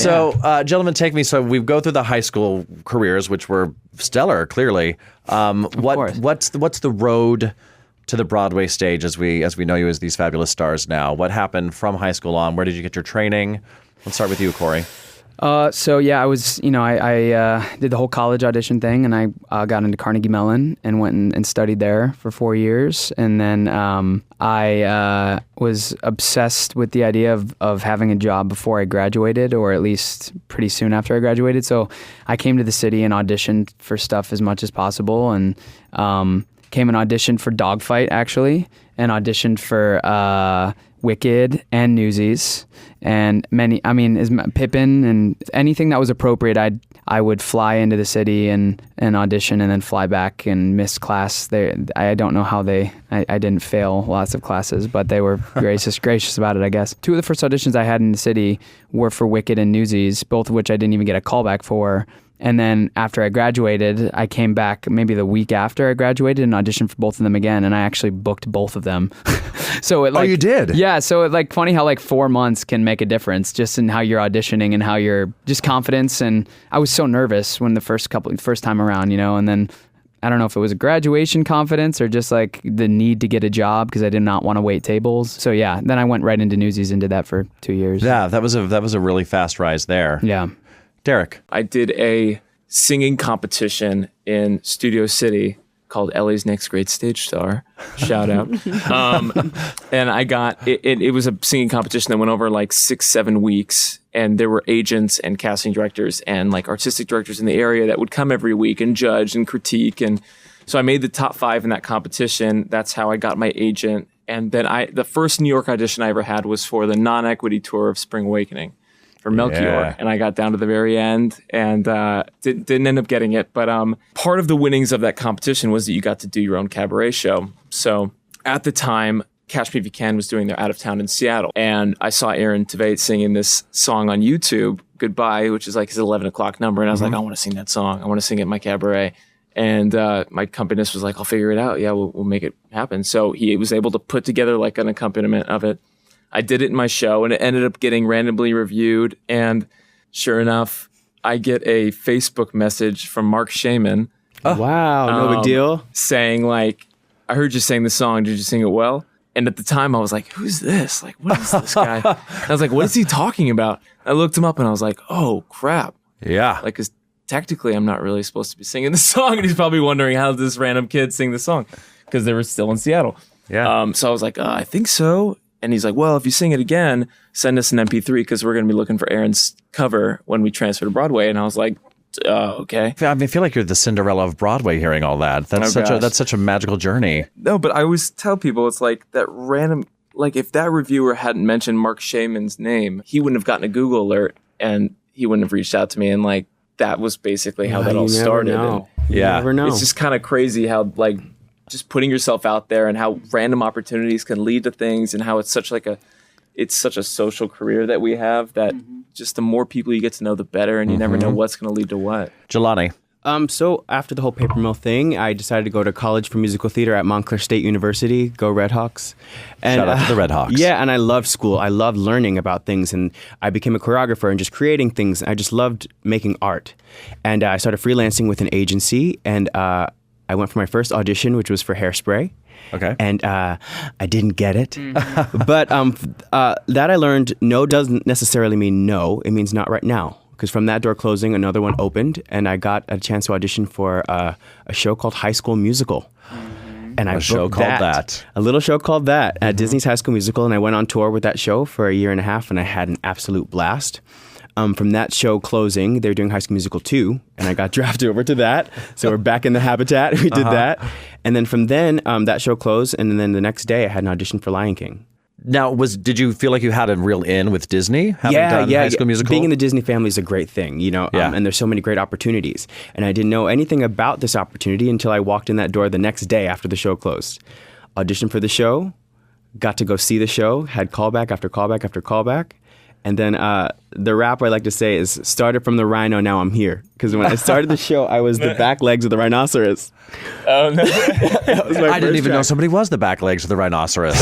So, gentlemen, take me. So we go through the high school careers, which were stellar, clearly. What's the road to the Broadway stage as we know you as these fabulous stars now? What happened from high school on? Where did you get your training? Let's start with you, Corey. So yeah, I was, I did the whole college audition thing, and I got into Carnegie Mellon and went and studied there for 4 years. And then I was obsessed with the idea of having a job before I graduated, or at least pretty soon after I graduated. So I came to the city and auditioned for stuff as much as possible, and came and auditioned for Dogfight, actually, and auditioned for Wicked and Newsies, and Pippin, and anything that was appropriate, I would fly into the city and audition, and then fly back and miss class. I don't know how I didn't fail lots of classes, but they were gracious about it, I guess. Two of the first auditions I had in the city were for Wicked and Newsies, both of which I didn't even get a callback for. And then after I graduated, I came back maybe the week after I graduated and auditioned for both of them again, and I actually booked both of them. So it, you did? Yeah, so it, funny how 4 months can make a difference just in how you're auditioning and how you're just confidence. And I was so nervous when the first time around, and then I don't know if it was a graduation confidence or just the need to get a job because I did not want to wait tables. So yeah, then I went right into Newsies and did that for 2 years. Yeah, that was a really fast rise there. Yeah. Derek. I did a singing competition in Studio City called LA's Next Great Stage Star. Shout out. And I got, it was a singing competition that went over 6-7 weeks. And there were agents and casting directors and artistic directors in the area that would come every week and judge and critique. And so I made the top 5 in that competition. That's how I got my agent. And then the first New York audition I ever had was for the non-equity tour of Spring Awakening for Melchior, and I got down to the very end and didn't end up getting it. But part of the winnings of that competition was that you got to do your own cabaret show. So at the time, Catch Me If You Can was doing their Out of Town in Seattle, and I saw Aaron Tveit singing this song on YouTube, Goodbye, which is his 11 o'clock number, and I was like, I want to sing that song. I want to sing it in my cabaret. And my accompanist was like, I'll figure it out. Yeah, we'll make it happen. So he was able to put together an accompaniment of it. I did it in my show, and it ended up getting randomly reviewed. And sure enough, I get a Facebook message from Mark Shaman. Oh. Wow, no big deal. Saying I heard you sing the song. Did you sing it well? And at the time, I was like, who's this? What is this guy? I was like, what is he talking about? I looked him up, and I was like, oh, crap. Yeah. Because technically, I'm not really supposed to be singing the song. And he's probably wondering how this random kid sing the song because they were still in Seattle. Yeah. So I was like, I think so. And he's like, well, if you sing it again, send us an MP3 because we're going to be looking for Aaron's cover when we transfer to Broadway. And I was like, okay. I feel like you're the Cinderella of Broadway hearing all that. That's such a magical journey. No, but I always tell people it's that random, if that reviewer hadn't mentioned Mark Shaman's name, he wouldn't have gotten a Google alert and he wouldn't have reached out to me. And that was basically how that all started. You never know. It's just kind of crazy how just putting yourself out there and how random opportunities can lead to things and how it's such a social career that we have that just the more people you get to know, the better, and you never know what's going to lead to what. Jelani. So after the whole paper mill thing, I decided to go to college for musical theater at Montclair State University. Go Redhawks. And, shout out to the Redhawks. Yeah, and I loved school. I loved learning about things, and I became a choreographer and just creating things. I just loved making art. And I started freelancing with an agency, and I went for my first audition, which was for Hairspray. Okay. And I didn't get it. But that I learned, no doesn't necessarily mean no. It means not right now. Because from that door closing, another one opened, and I got a chance to audition for a show called High School Musical. And I a show called that. A little show called that at Disney's High School Musical. And I went on tour with that show for a year and a half, and I had an absolute blast. From that show closing, they were doing High School Musical 2, and I got drafted over to that. So we're back in the habitat. We did that. And then from then, that show closed, and then the next day I had an audition for Lion King. Now, did you feel like you had a real in with Disney? Yeah. High School Musical? Being in the Disney family is a great thing, and there's so many great opportunities. And I didn't know anything about this opportunity until I walked in that door the next day after the show closed. Auditioned for the show, got to go see the show, had callback after callback after callback. And then the rap I like to say is, started from the rhino, now I'm here. Because when I started the show, I was the back legs of the rhinoceros. Oh, no. I didn't even know somebody was the back legs of the rhinoceros.